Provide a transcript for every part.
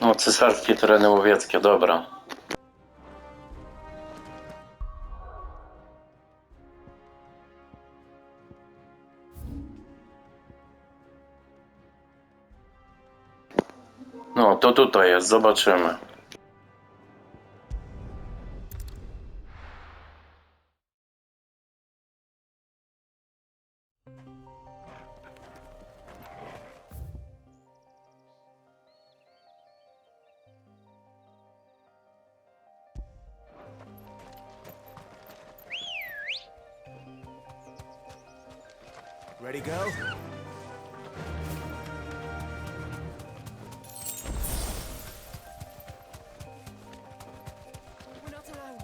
No, cesarskie tereny łowieckie, dobra. No, to tutaj jest, zobaczymy. Ready, go? We're not alone.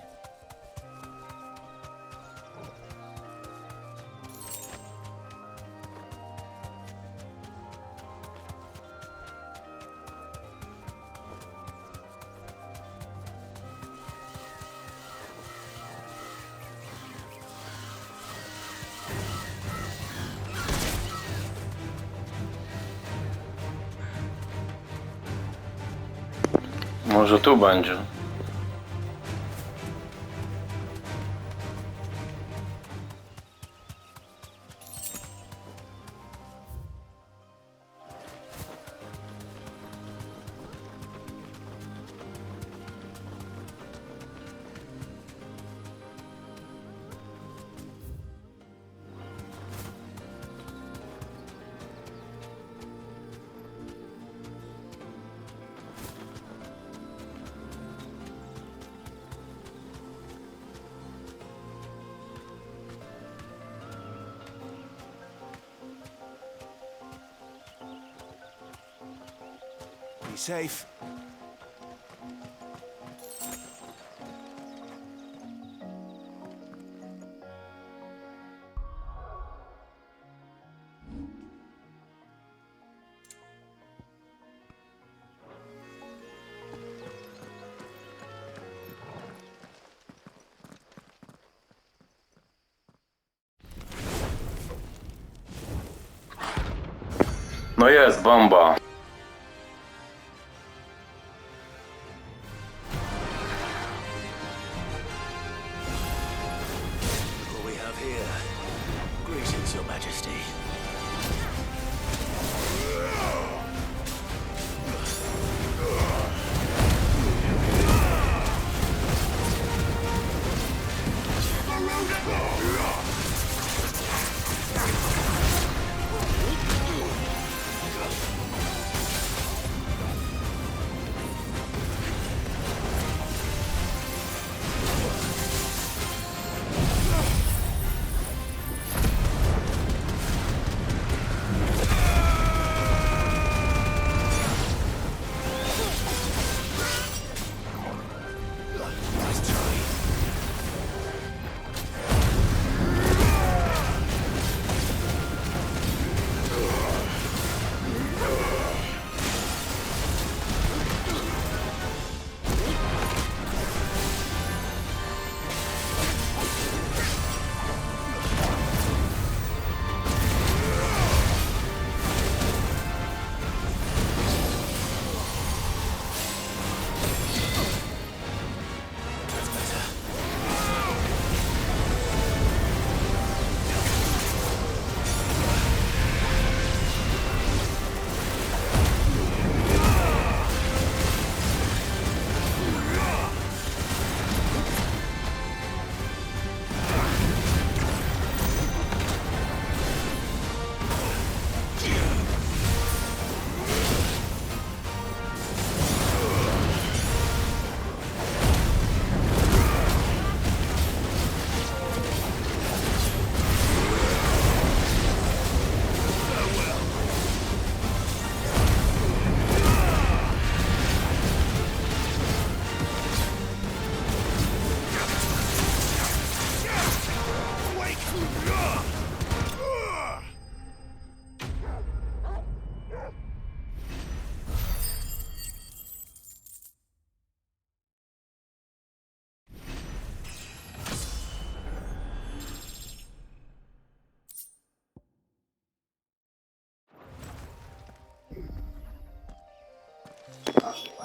Może tu będzie. Be safe. No jest, bomba. Look what we have here. Greetings, Your Majesty.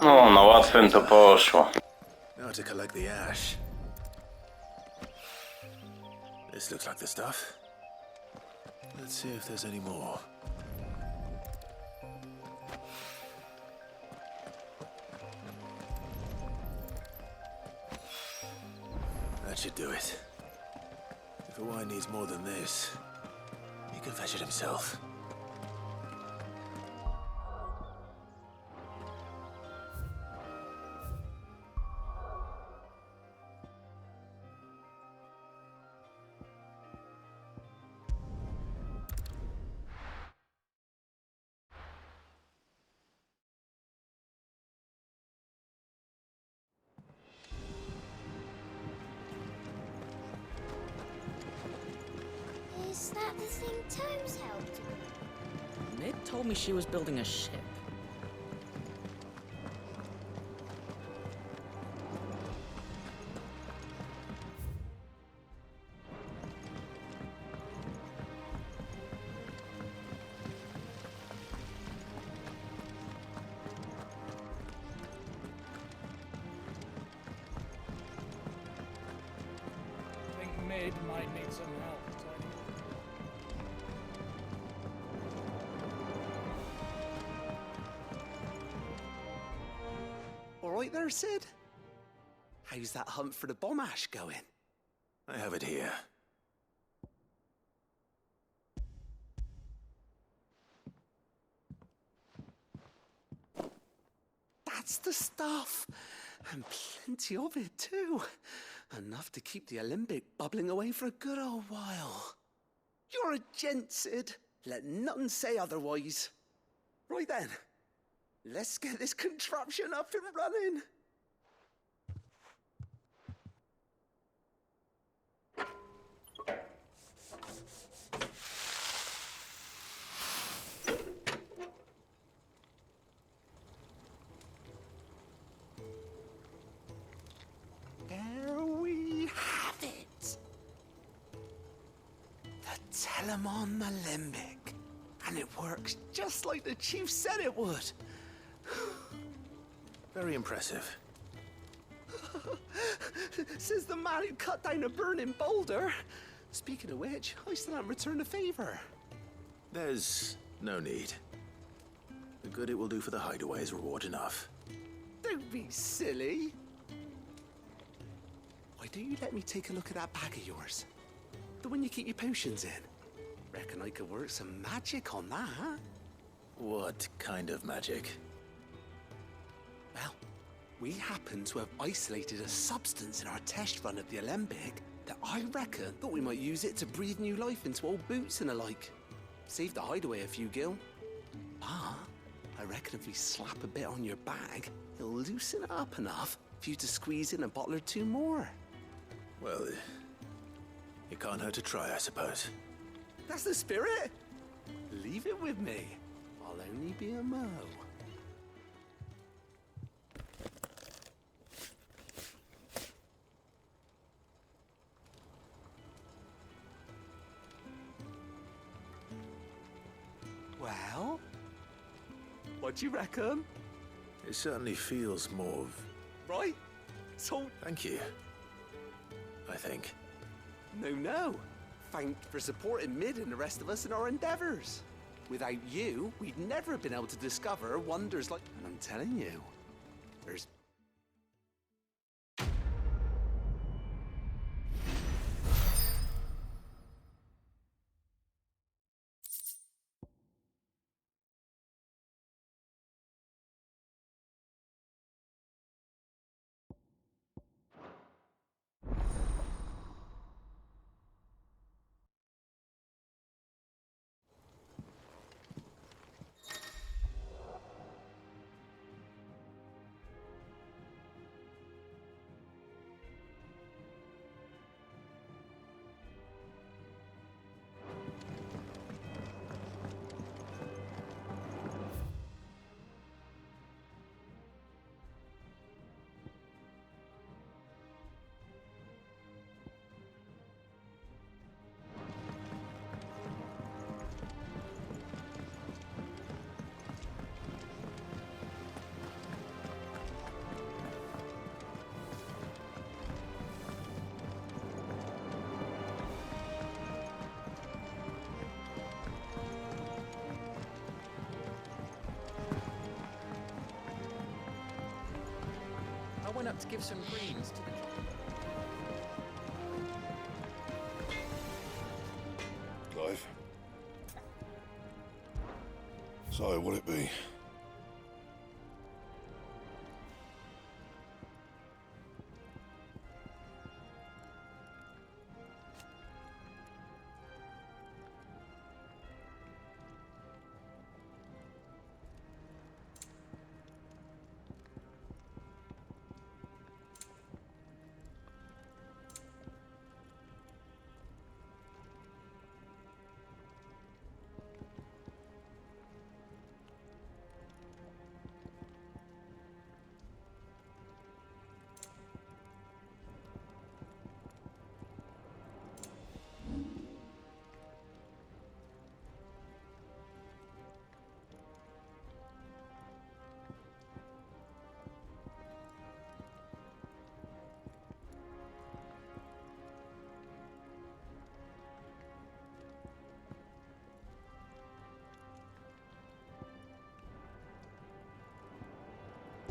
No, na łatwym to poszło. Now to collect the ash. This looks like the stuff. Let's see if there's any more. That should do it. If the wine needs more than this, he can fetch it himself. Is that the thing Tomes helped? Mid told me she was building a ship. I think Mid might need some help, Tony. All right there, Sid? How's that hunt for the bomb ash going? I have it here. That's the stuff. And plenty of it, too. Enough to keep the Olympic bubbling away for a good old while. You're a gent, Sid. Let nothing say otherwise. Right then, let's get this contraption up and running. There we have it. The Telemon Alembic. And it works just like the chief said it would. Very impressive. Says the man who cut down a burning boulder. Speaking of which, I still haven't returned the favor. There's no need. The good it will do for the hideaway is reward enough. Don't be silly. Why don't you let me take a look at that bag of yours? The one you keep your potions in. Reckon I could work some magic on that, huh? What kind of magic? Well, we happen to have isolated a substance in our test run of the Alembic that I reckon that we might use it to breathe new life into old boots and the like. Save the hideaway a few gil. But I reckon if we slap a bit on your bag, it'll loosen it up enough for you to squeeze in a bottle or two more. Well, it can't hurt to try, I suppose. That's the spirit. Leave it with me. I'll only be a mo. Well, what do you reckon? It certainly feels more... Right? So, Thank you. I think. no. Thank for supporting Mid and the rest of us in our endeavors. Without you, we'd never have been able to discover wonders like... And I'm telling you, there's... went up to give some greens to the... Clive? So, what'll it be?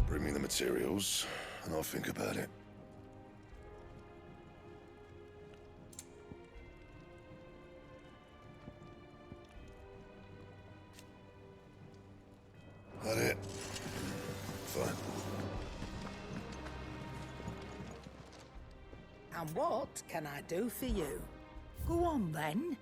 Bring me the materials, and I'll think about it. That it? Fine. And what can I do for you? Go on then.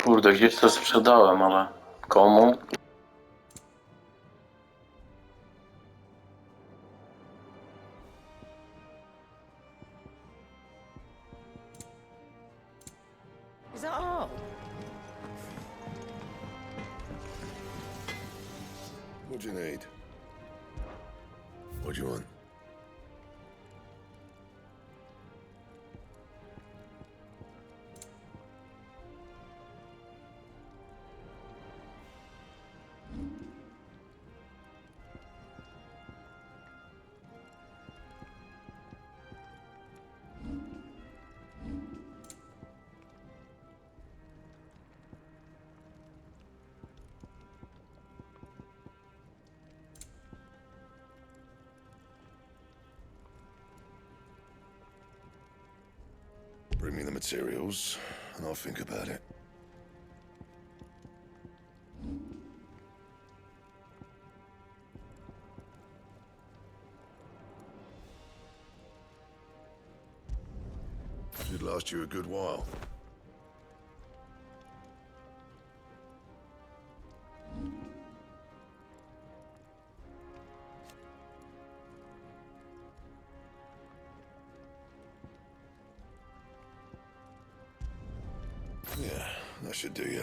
Kurde, gdzieś to sprzedałem, ale komu? Is that all? What do you need? What do you want? Bring me the materials, and I'll think about it. Should last you a good while. Yeah, that should do you.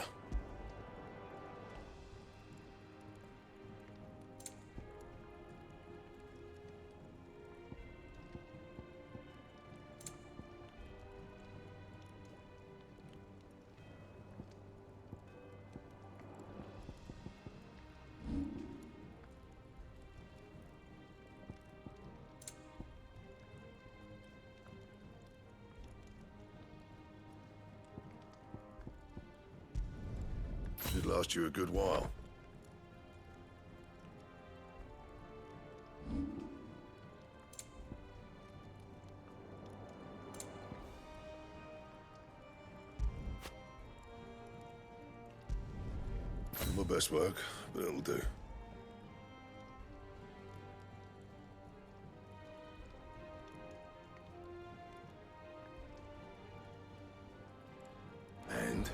Should last you a good while. Not my best work, but it'll do. And?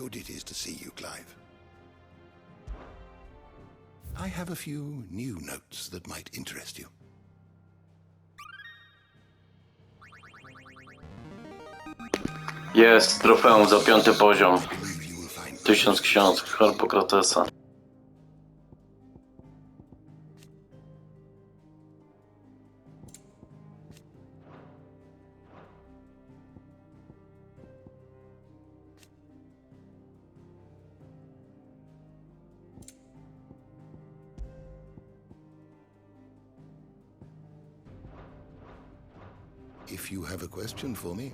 good it is to see you, Clive. I have a few new notes that might interest you. Jest, trofeum za 5. poziom. I believe you will find 1000 książek Harpokratesa. If you have a question for me,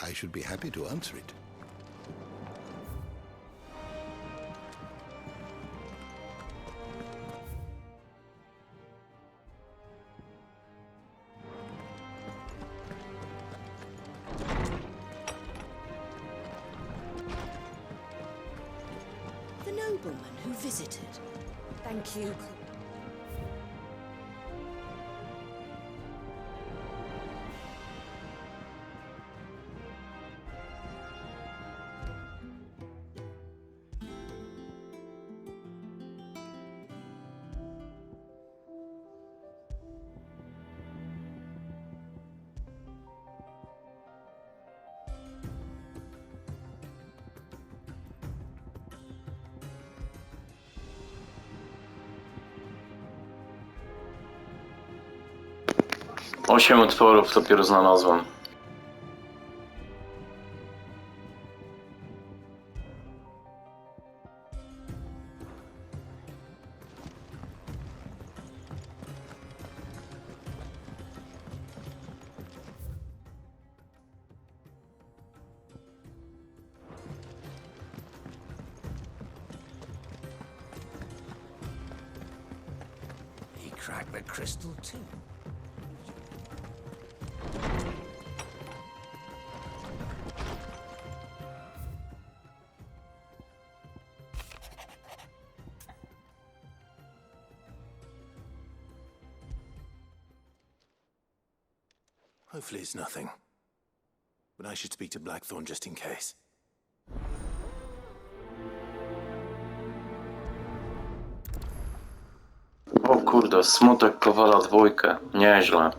I should be happy to answer it. The nobleman who visited. Thank you. Osiem utworów dopiero znalazłem. He cracked the crystal too. Hopefully it's nothing. But I should speak to Blackthorn just in case. O kurde, smutek powala 2. Nieźle.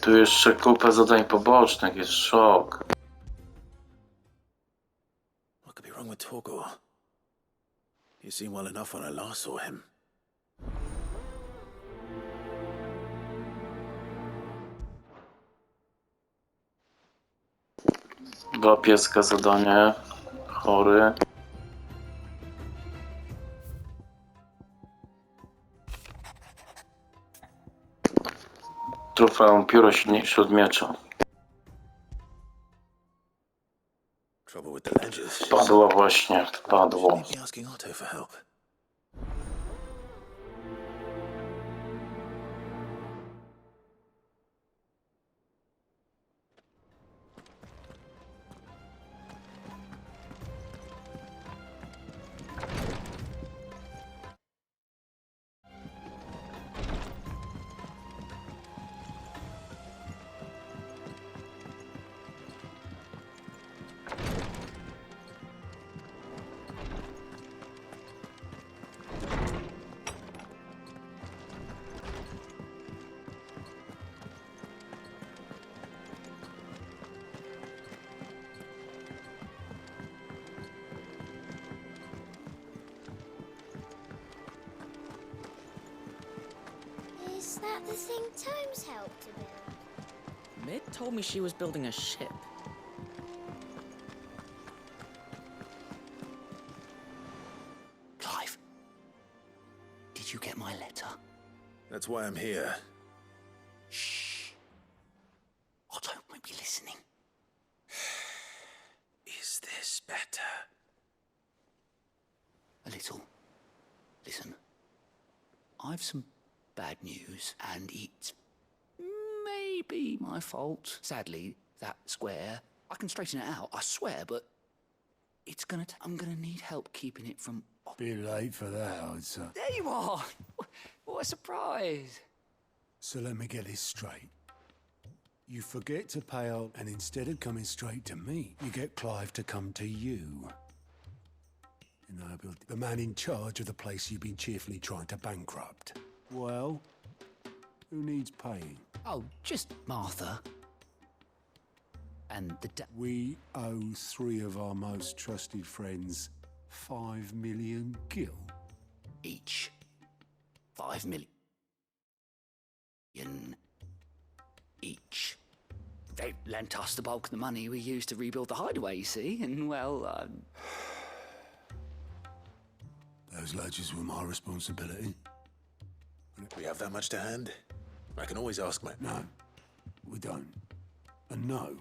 Tu jeszcze kupę zadań pobocznych, jest szok. What could be wrong with Torgor? He seemed well enough when I last saw him. Dla pieska zadanie. Chory. Trofeum pióro silniejsze od miecza. Trouble with the ledges. Wpadło właśnie, wpadło. Shouldn't be asking Otto for help. Is that the thing Tomes helped to build? Mid told me she was building a ship. Clive, did you get my letter? That's why I'm here. Shh. Otto might be listening. Is this better? A little. Listen, I've some bad news, and it's maybe my fault. Sadly, that square, I can straighten it out, I swear, but it's I'm gonna need help keeping it from... Be late for that, I'd say. There you are! What a surprise! So let me get this straight. You forget to pay out, and instead of coming straight to me, you get Clive to come to you. You know, the man in charge of the place you've been cheerfully trying to bankrupt. Well, who needs paying? Oh, just Martha. And the We owe 3 of our most trusted friends 5 million gil. each. 5 million each. They lent us the bulk of the money we used to rebuild the hideaway, you see, and well, Those ledgers were my responsibility. We have that much to hand? I can always ask my... No, we don't. And no,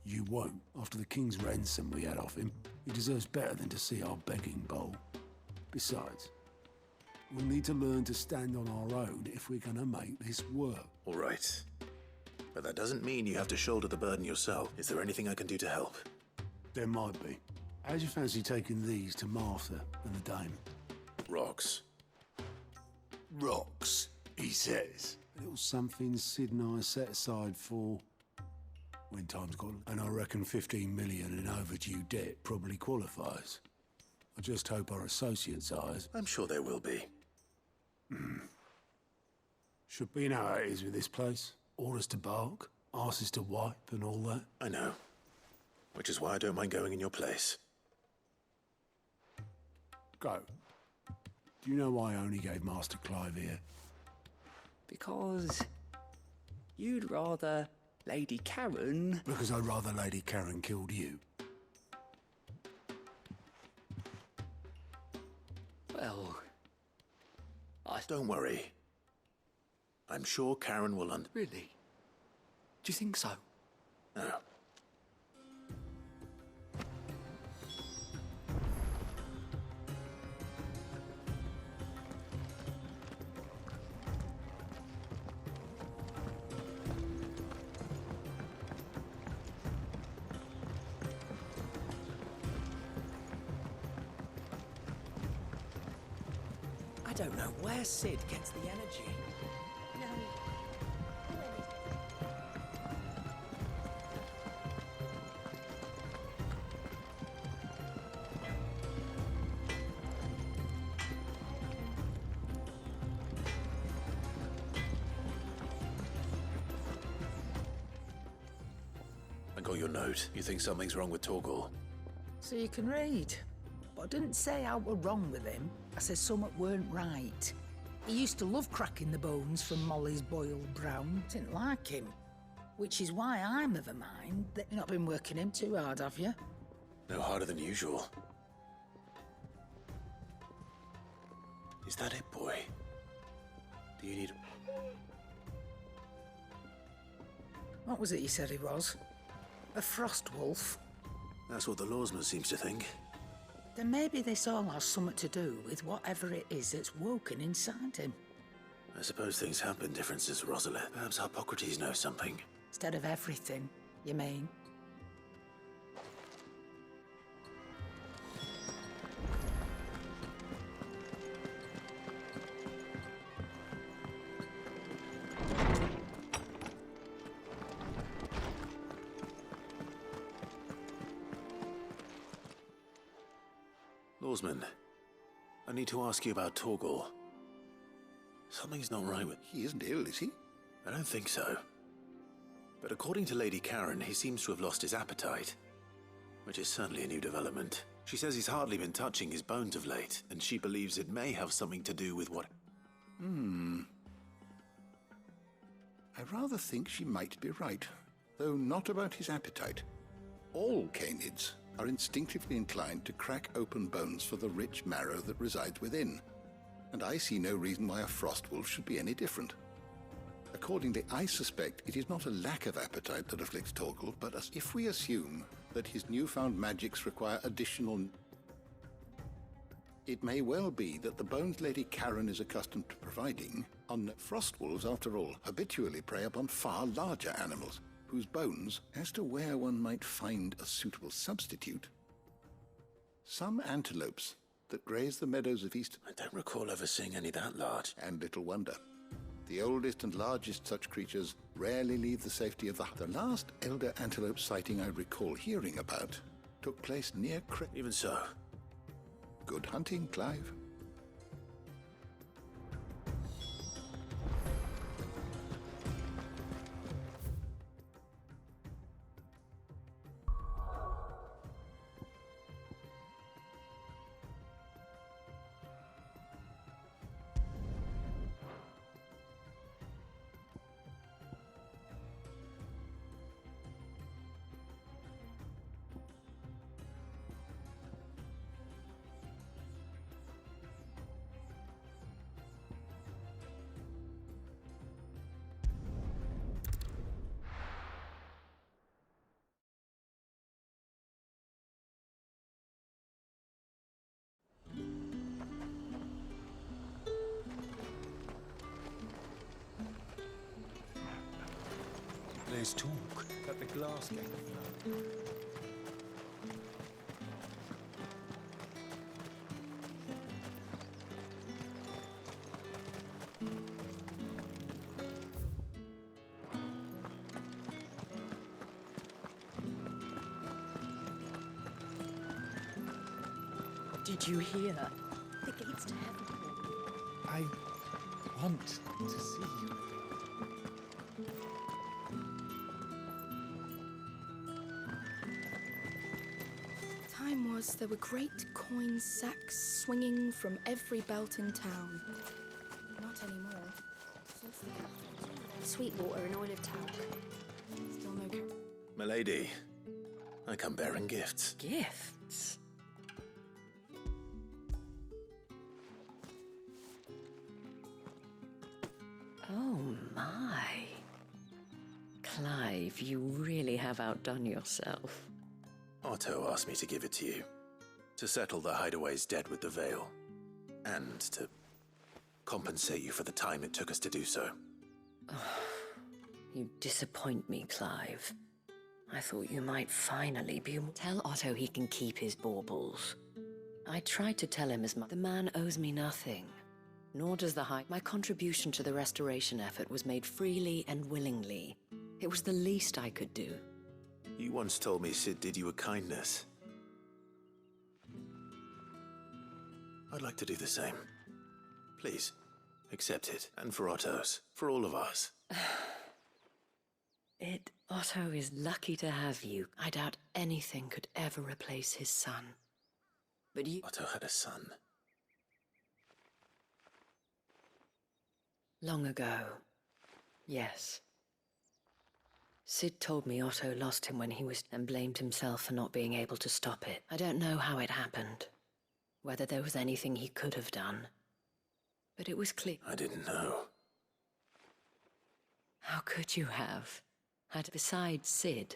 you won't. After the king's ransom we had off him, he deserves better than to see our begging bowl. Besides, we'll need to learn to stand on our own if we're gonna make this work. All right. But that doesn't mean you have to shoulder the burden yourself. Is there anything I can do to help? There might be. How'd you fancy taking these to Martha and the dame? Rocks. Rocks, he says. A little something Sid and I set aside for when time's gone. And I reckon 15 million in overdue debt probably qualifies. I just hope our associates' eyes. I'm sure there will be. Should be know how it is with this place. Orders to bark, arses to wipe and all that. I know. Which is why I don't mind going in your place. Go. Do you know why I only gave Master Clive here? because you'd rather Lady Karen... Because I'd rather Lady Karen killed you. Well... Don't worry. I'm sure Karen will Really? Do you think so? No. I don't know where Sid gets the energy. No. I got your note. You think something's wrong with Torgal? So you can read. But I didn't say I were wrong with him. I said something weren't right. He used to love cracking the bones from Molly's boiled brown. Didn't like him. Which is why I'm of a mind that you've not been working him too hard, have you? No harder than usual. Is that it, boy? Do you need... What was it you said he was? A frost wolf? That's what the lawsman seems to think. Then maybe this all has something to do with whatever it is that's woken inside him. I suppose things have been different since Rosalind. Perhaps Hippocrates knows something. Instead of everything, you mean? Lawsman, I need to ask you about Torgal. Something's not right with... He isn't ill, is he? I don't think so. But according to Lady Karen, he seems to have lost his appetite. Which is certainly a new development. She says he's hardly been touching his bones of late, and she believes it may have something to do with what... I rather think she might be right, though not about his appetite. All canids are instinctively inclined to crack open bones for the rich marrow that resides within, and I see no reason why a frost wolf should be any different. Accordingly, I suspect it is not a lack of appetite that afflicts Torgal, but if we assume that his newfound magics require additional... It may well be that the bones Lady Karen is accustomed to providing on frost wolves, after all, habitually prey upon far larger animals, whose bones, as to where one might find a suitable substitute... Some antelopes that graze the meadows of east... I don't recall ever seeing any that large. And little wonder. The oldest and largest such creatures rarely leave the safety of the hut. The last elder antelope sighting I recall hearing about took place near Even so, Good hunting, Clive. There's talk that the glass gate. Did you hear? The gates to heaven. I want to see you. Time was there were great coin sacks swinging from every belt in town. Not anymore. Since the capital, Sweetwater and Olive Tower. still no. milady, I come bearing gifts. Gifts? Oh my. Clive, you really have outdone yourself. Otto asked me to give it to you, to settle the hideaway's debt with the Veil, and to compensate you for the time it took us to do so. You disappoint me, Clive. I thought you might finally be... Tell Otto he can keep his baubles. I tried to tell him as much. The man owes me nothing. Nor does the High... My contribution to the restoration effort was made freely and willingly. It was the least I could do. You once told me Sid did you a kindness. I'd like to do the same. Please, accept it. And for Otto's. For all of us. Otto is lucky to have you. I doubt anything could ever replace his son. But you... Otto had a son. Long ago. Yes. Sid told me Otto lost him when he was... and blamed himself for not being able to stop it. I don't know how it happened. Whether there was anything he could have done. But it was clear... I didn't know. How could you have? Besides Sid,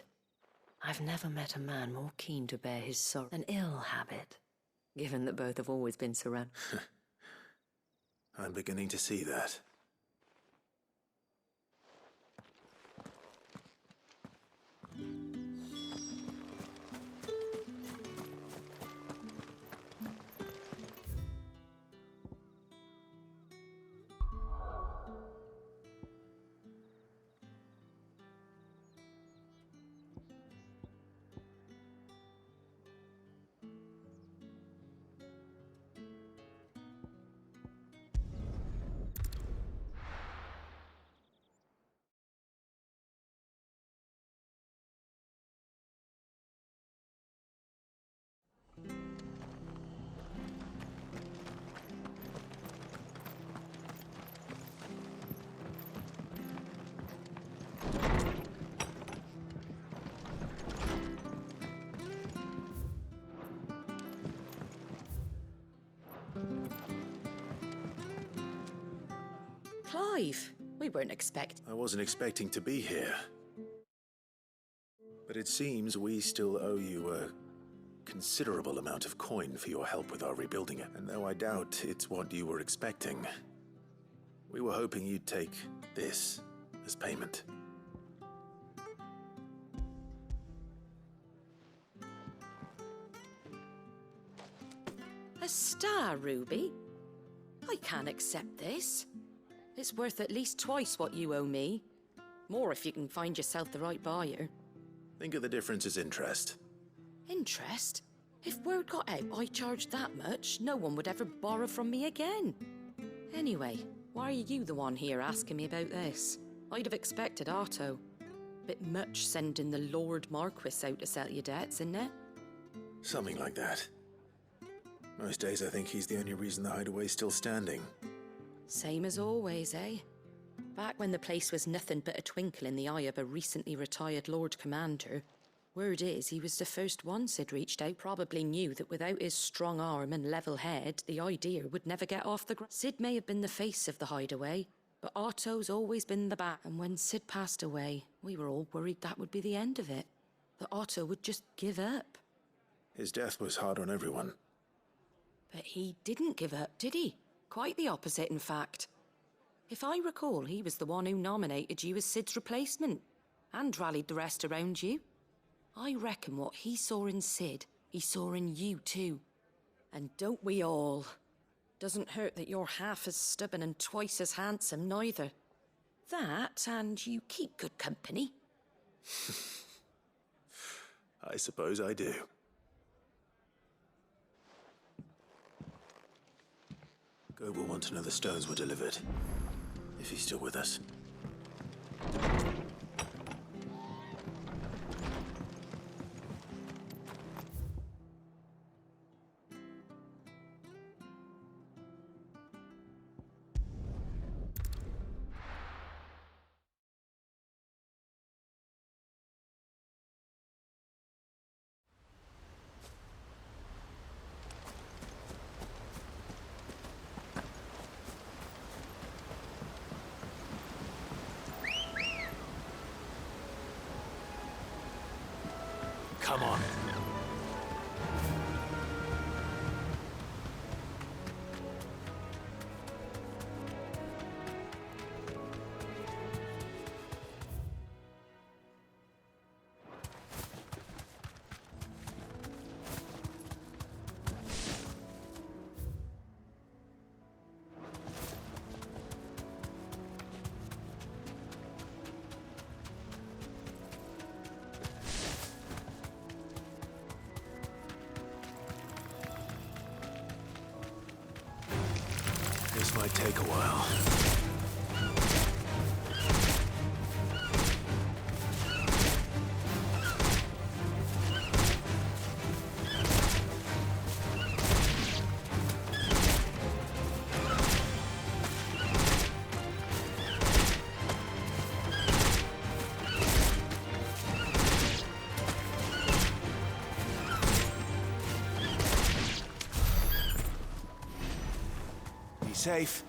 I've never met a man more keen to bear his sorrow. An ill habit, given that both have always been surrounded. I'm beginning to see that. Clive, we weren't expecting... I wasn't expecting to be here. But it seems we still owe you a considerable amount of coin for your help with our rebuilding it. And though I doubt it's what you were expecting, we were hoping you'd take this as payment. A star ruby? I can't accept this. It's worth at least twice what you owe me. More if you can find yourself the right buyer. Think of the difference as interest. Interest? If word got out I charged that much, no one would ever borrow from me again. Anyway, why are you the one here asking me about this? I'd have expected Otto. Bit much sending the Lord Marquis out to settle your debts, isn't it? Something like that. Most days I think he's the only reason the hideaway's still standing. Same as always, eh? Back when the place was nothing but a twinkle in the eye of a recently retired Lord Commander, word is he was the first one Sid reached out. Probably knew that without his strong arm and level head, the idea would never get off the ground. Sid may have been the face of the hideaway, but Otto's always been the back. And when Sid passed away, we were all worried that would be the end of it. That Otto would just give up. His death was hard on everyone. But he didn't give up, did he? Quite the opposite, in fact. If I recall, he was the one who nominated you as Sid's replacement, and rallied the rest around you. I reckon what he saw in Sid, he saw in you too. And don't we all? Doesn't hurt that you're half as stubborn and twice as handsome, neither. That, and you keep good company. I suppose I do. Gob will want to know the stones were delivered, if he's still with us. Come on. This might take a while. Be safe.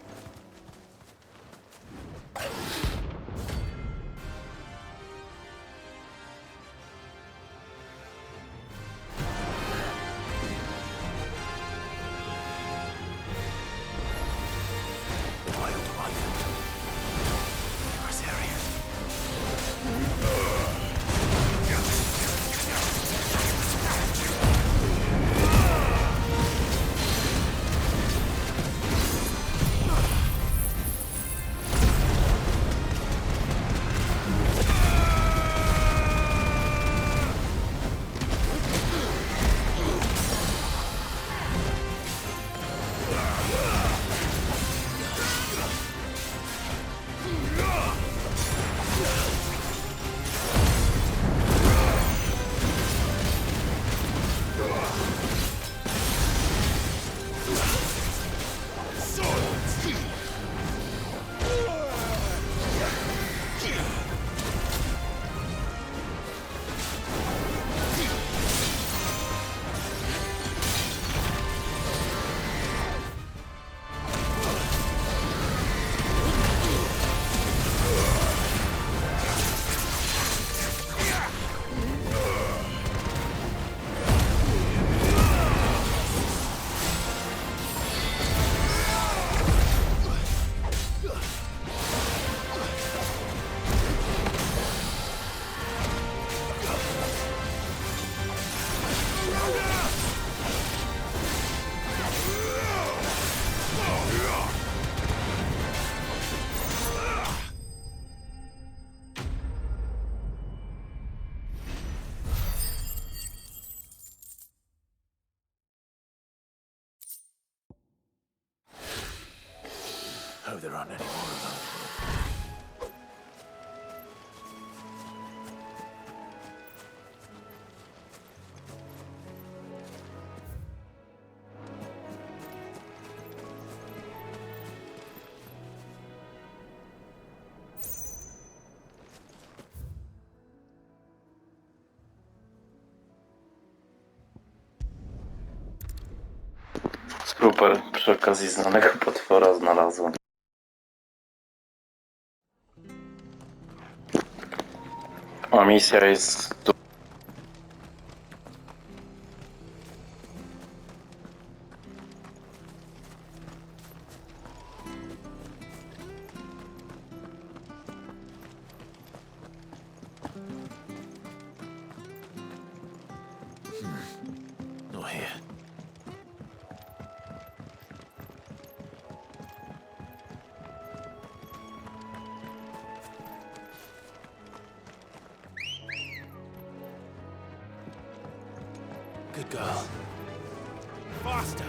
there aren't any more of them. Super, przy okazji znanego potwora znalazłem. A misja jest tu. Not here. Good girl. Faster!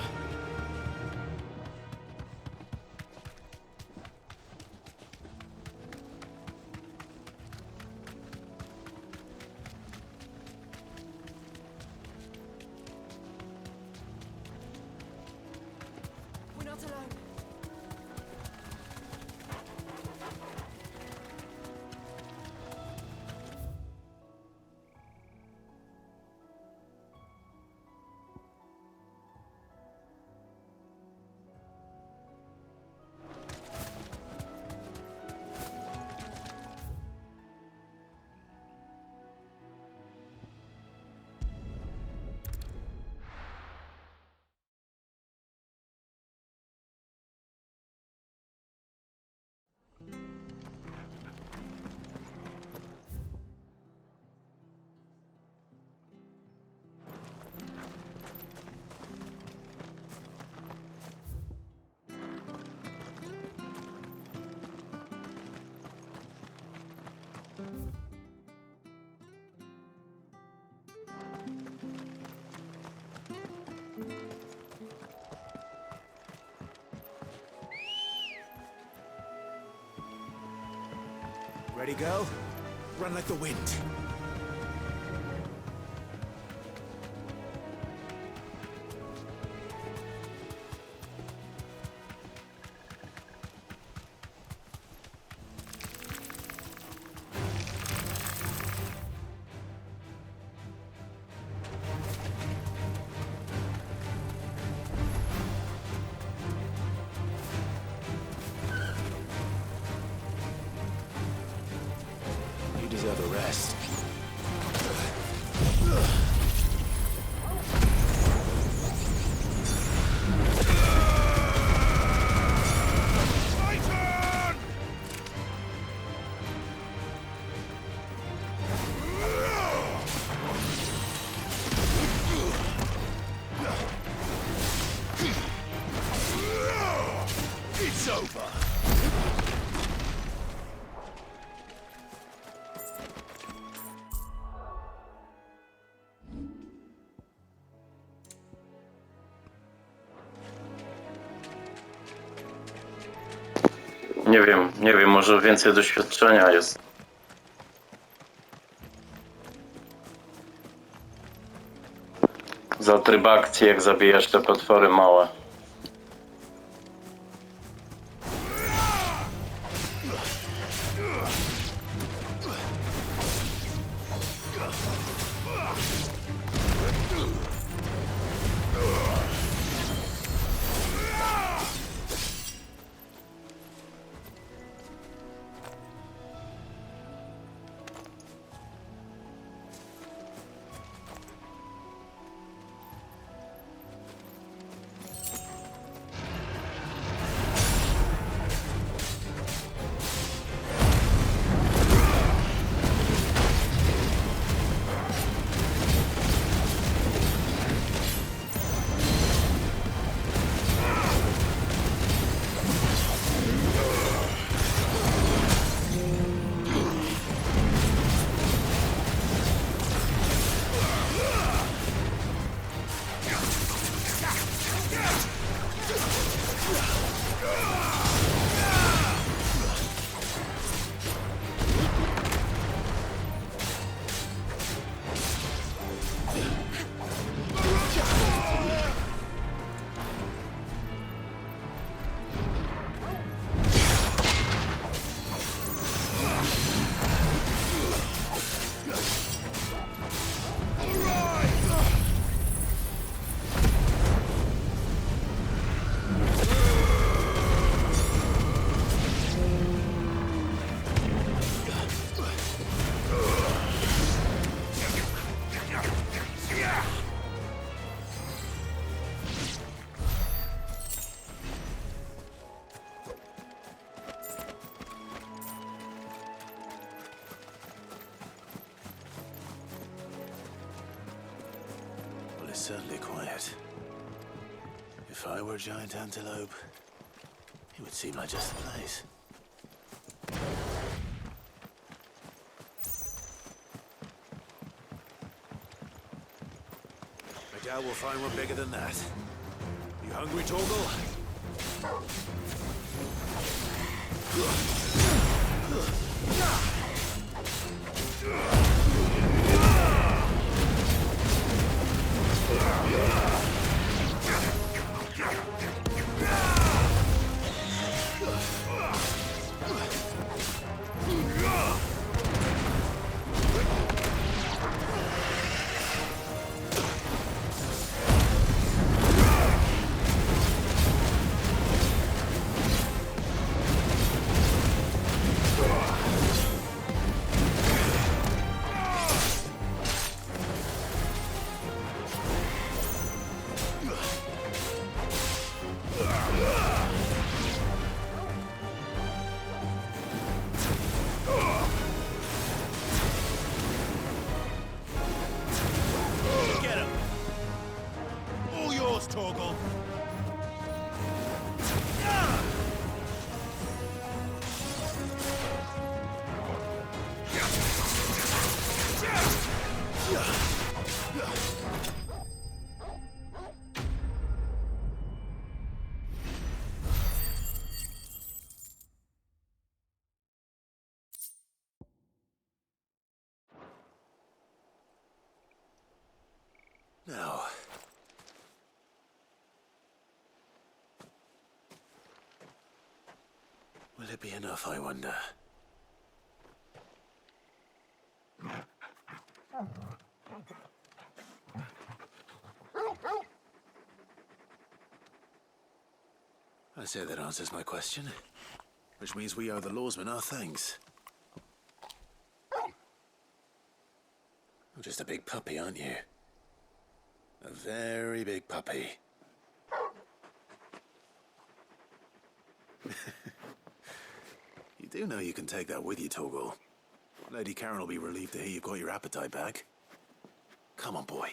We're not alone. Ready, girl? Run like the wind. You deserve a rest. It's over. Nie wiem, może więcej doświadczenia jest. Za tryb akcji, jak zabijasz te potwory małe. is certainly quiet. If I were a giant antelope, it would seem like just the place. I doubt we'll find one bigger than that. You hungry, Torgal? Now, will it be enough, I wonder? I say that answers my question, which means we owe the lawsman our thanks. You're just a big puppy, aren't you? A very big puppy. You do know you can take that with you, Torgal. Lady Karen will be relieved to hear you've got your appetite back. Come on, boy.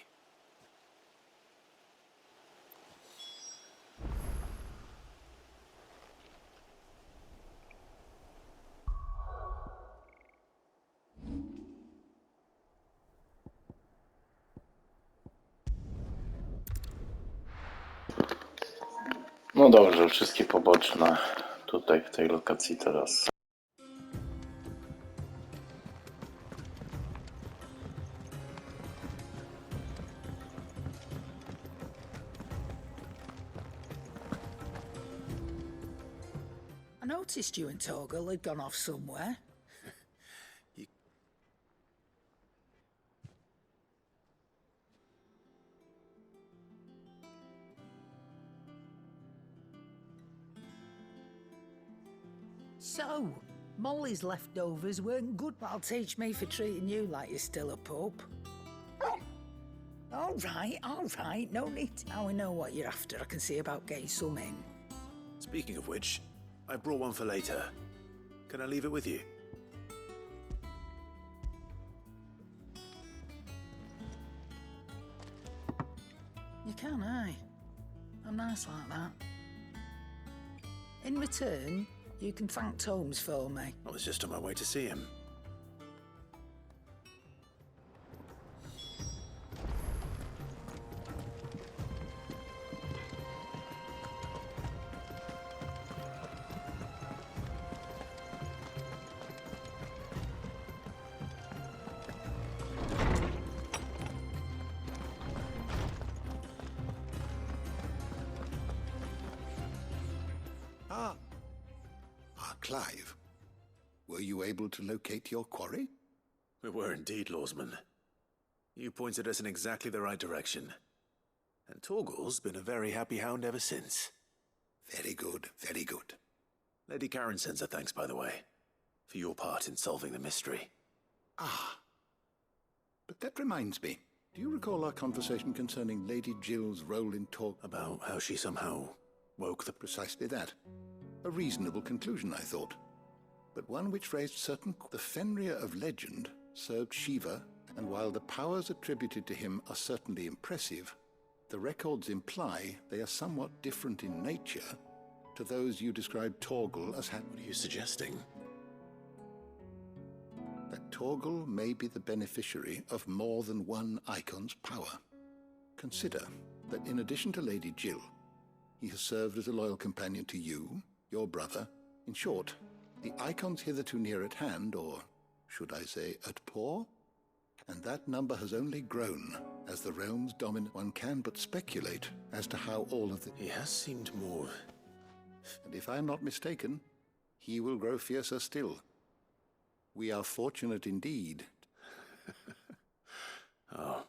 No dobrze, wszystkie poboczne tutaj w tej lokacji teraz. I noticed you and Torgal had gone off somewhere. So, Molly's leftovers weren't good. That'll teach me for treating you like you're still a pup. All right, no need. Now we know what you're after. I can see about getting some in. Speaking of which, I brought one for later. Can I leave it with you? You can, aye. I'm nice like that. In return, you can thank Tomes for me. I was just on my way to see him. Clive, were you able to locate your quarry? We were indeed, lawsman. You pointed us in exactly the right direction. And Torgal's been a very happy hound ever since. Very good, very good. Lady Karen sends her thanks, by the way, for your part in solving the mystery. Ah. But that reminds me. Do you recall our conversation concerning Lady Jill's role in talk? About how she somehow woke the... Precisely that. A reasonable conclusion, I thought. But one which raised certain... The Fenrir of legend served Shiva, and while the powers attributed to him are certainly impressive, The records imply they are somewhat different in nature to those you described Torgal as having. What are you suggesting? That Torgal may be the beneficiary of more than one icon's power. Consider that in addition to Lady Jill, he has served as a loyal companion to you, your brother. In short, the icons hitherto near at hand, or should I say at paw? And that number has only grown as the realm's dominant. One can but speculate as to how all of the... He has seemed more... And if I'm not mistaken, he will grow fiercer still. We are fortunate indeed. Oh.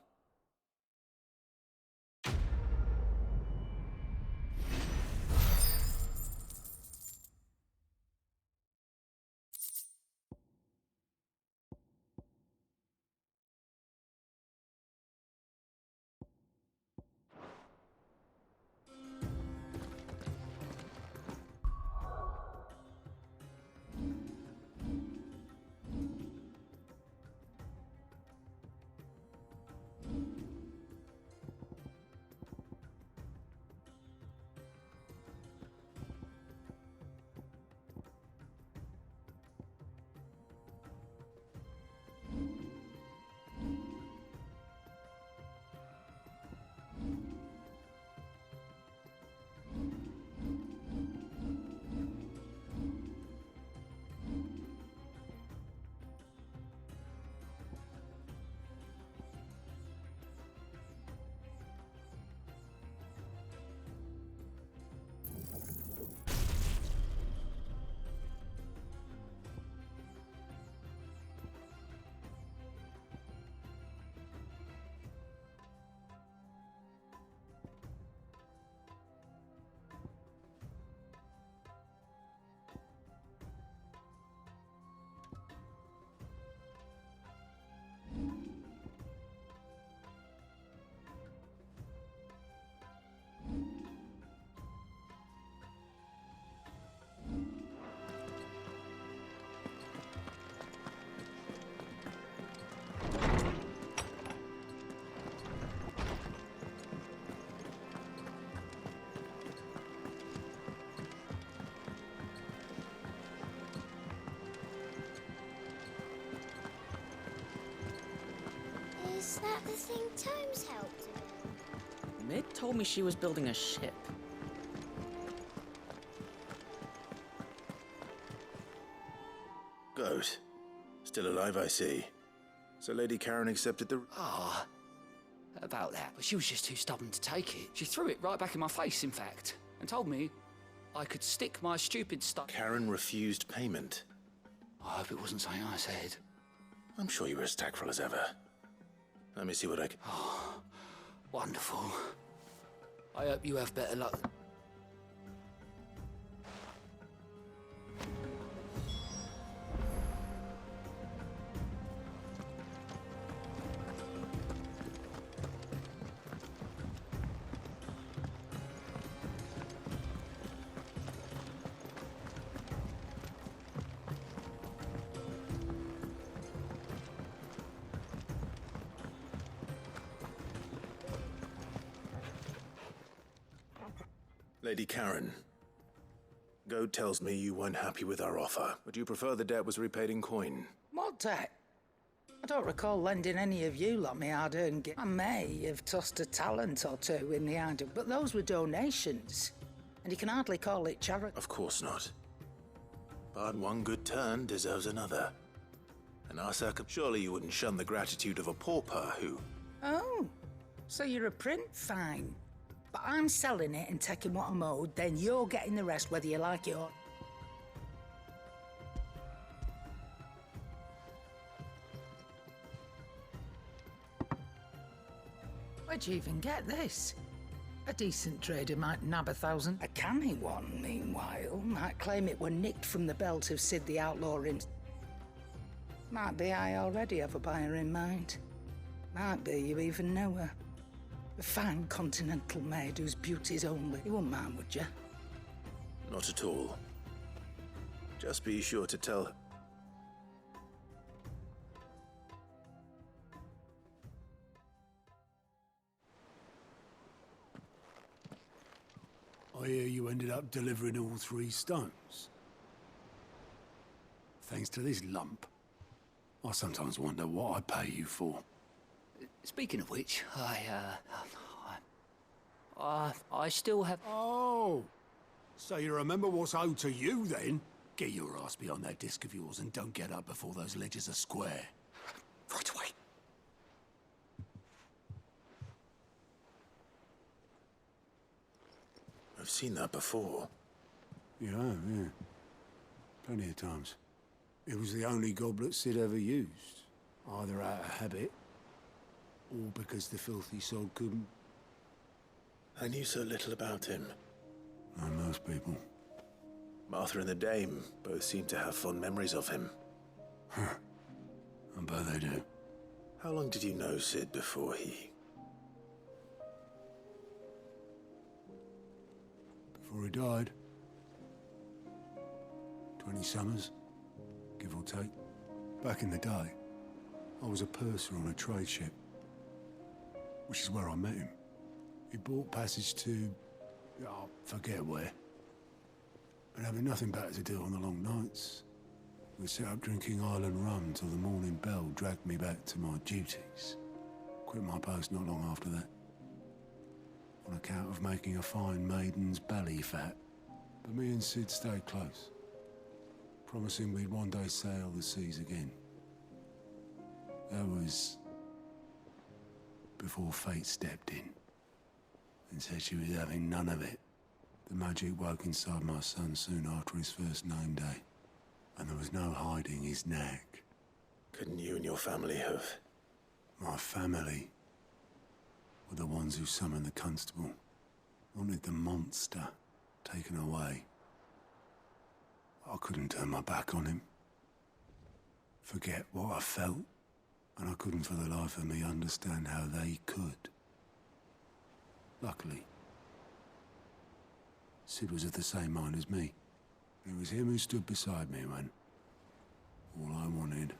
Is that the thing Tomes helped to build? Mid told me she was building a ship. Goat. Still alive, I see. So Lady Karen accepted the... Ah, about that, but she was just too stubborn to take it. She threw it right back in my face, in fact, and told me I could stick my stupid stuff. Karen refused payment. I hope it wasn't something I said. I'm sure you were as tactful as ever. Let me see what I can... Oh, wonderful. I hope you have better luck. Lady Karen, Goat tells me you weren't happy with our offer. Would you prefer the debt was repaid in coin? What debt? I don't recall lending any of you lot me hard-earned gift. I may have tossed a talent or two in the idea, but those were donations. And you can hardly call it charity. Of course not. But one good turn deserves another. And our surely you wouldn't shun the gratitude of a pauper who... Oh, so you're a prince? Fine. But I'm selling it and taking what I'm owed, then you're getting the rest whether you like it or... Where'd you even get this? A decent trader might nab 1,000. A canny one, meanwhile, might claim it were nicked from the belt of Sid the Outlaw in... Might be I already have a buyer in mind. Might be you even know her. A fine continental maid whose beauty's only. You wouldn't mind, would you? Not at all. Just be sure to tell her. I hear you ended up delivering all 3 stones. Thanks to this lump. I sometimes wonder what I pay you for. Speaking of which, I still have... Oh! So you remember what's owed to you, then? Get your ass behind that disc of yours and don't get up before those ledgers are square. Right away. I've seen that before. You have, yeah. Plenty of times. It was the only goblet Sid ever used. Either out of habit, or because the filthy sod couldn't. I knew so little about him. Like most people. Martha and the Dame both seem to have fond memories of him. Huh. I bet they do. How long did you know Sid before he... Before he died. 20 summers, give or take. Back in the day, I was a purser on a trade ship, which is where I met him. He bought passage to... I forget where. But having nothing better to do on the long nights, we set up drinking island rum till the morning bell dragged me back to my duties. Quit my post not long after that, on account of making a fine maiden's belly fat. But me and Sid stayed close, promising we'd one day sail the seas again. That was before fate stepped in and said she was having none of it. The magic woke inside my son soon after his first name day, and there was no hiding his knack. Couldn't you and your family have... My family were the ones who summoned the constable, wanted the monster taken away. I couldn't turn my back on him, forget what I felt, and I couldn't for the life of me understand how they could. Luckily, Sid was of the same mind as me. It was him who stood beside me when all I wanted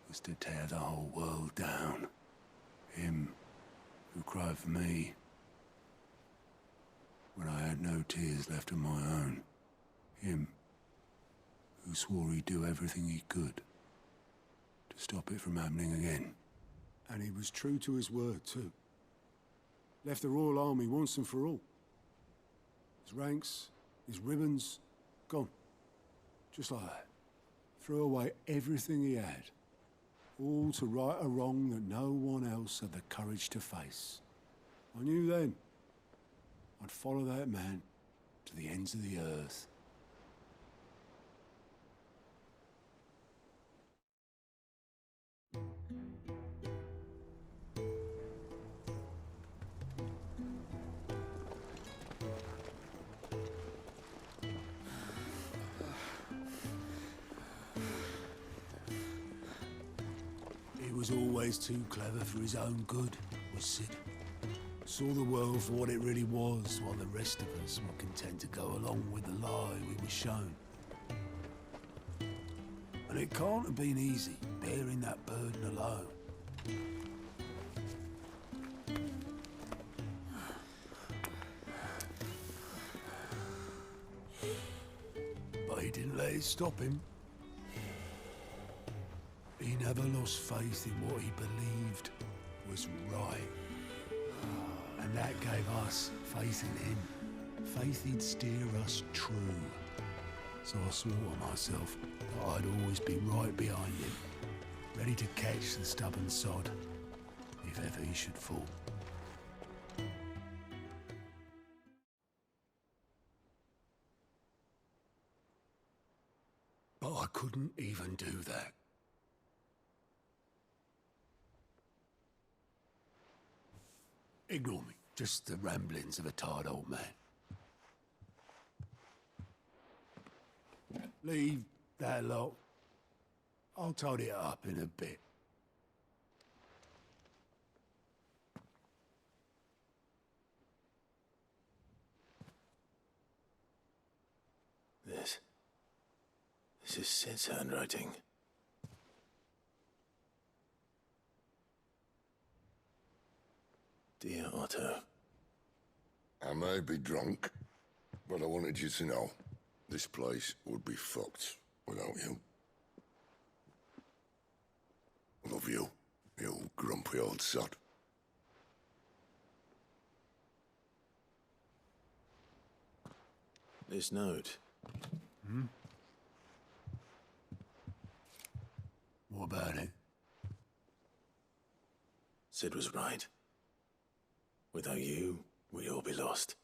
was to tear the whole world down. Him who cried for me when I had no tears left of my own. Him who swore he'd do everything he could to stop it from happening again. And he was true to his word, too. Left the Royal Army once and for all. His ranks, his ribbons, gone. Just like that. Threw away everything he had. All to right a wrong that no one else had the courage to face. I knew then I'd follow that man to the ends of the earth. He was always too clever for his own good, was Sid. Saw the world for what it really was, while the rest of us were content to go along with the lie we were shown. And it can't have been easy, bearing that burden alone. But he didn't let it stop him. He never lost faith in what he believed was right. And that gave us faith in him. Faith he'd steer us true. So I swore to myself that I'd always be right behind him, ready to catch the stubborn sod, if ever he should fall. But I couldn't even do that. Ignore me. Just the ramblings of a tired old man. Leave that lot. I'll tidy it up in a bit. This is Sid's handwriting. Dear Otto. I may be drunk, But I wanted you to know, this place would be fucked without you. Love you, you grumpy old sod. This note. Hmm? What about it? Sid was right. Without you, we'd all be lost.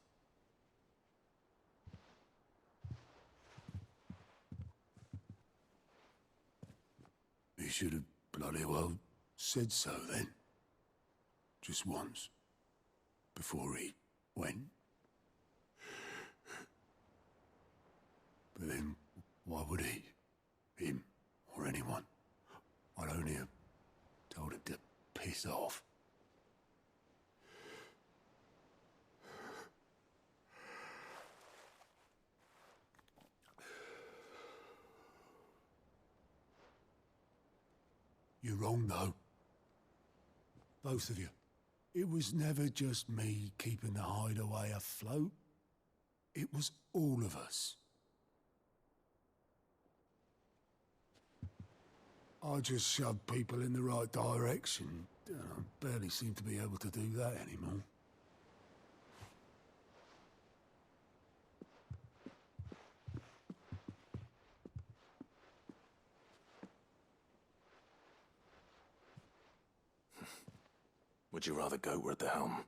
He should have bloody well said so then. Just once. Before he went. But then, why would he? Him, or anyone? I'd only have told him to piss off. You're wrong, though. Both of you. It was never just me keeping the hideaway afloat. It was all of us. I just shoved people in the right direction. I barely seem to be able to do that anymore. Would you rather go at the helm?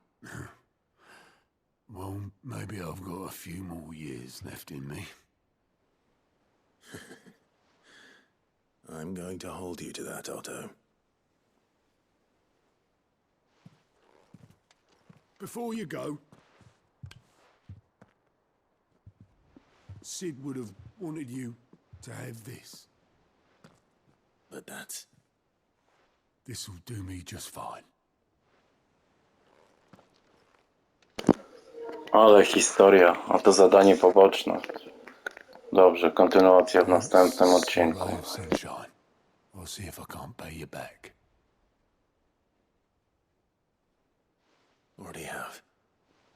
Well, maybe I've got a few more years left in me. I'm going to hold you to that, Otto. Before you go, Sid would have wanted you to have this. But that's... This'll do me just fine. Ale historia, a to zadanie poboczne. Dobrze, kontynuacja w następnym odcinku. Ray of sunshine. I'll see if I can't pay you back. Already have.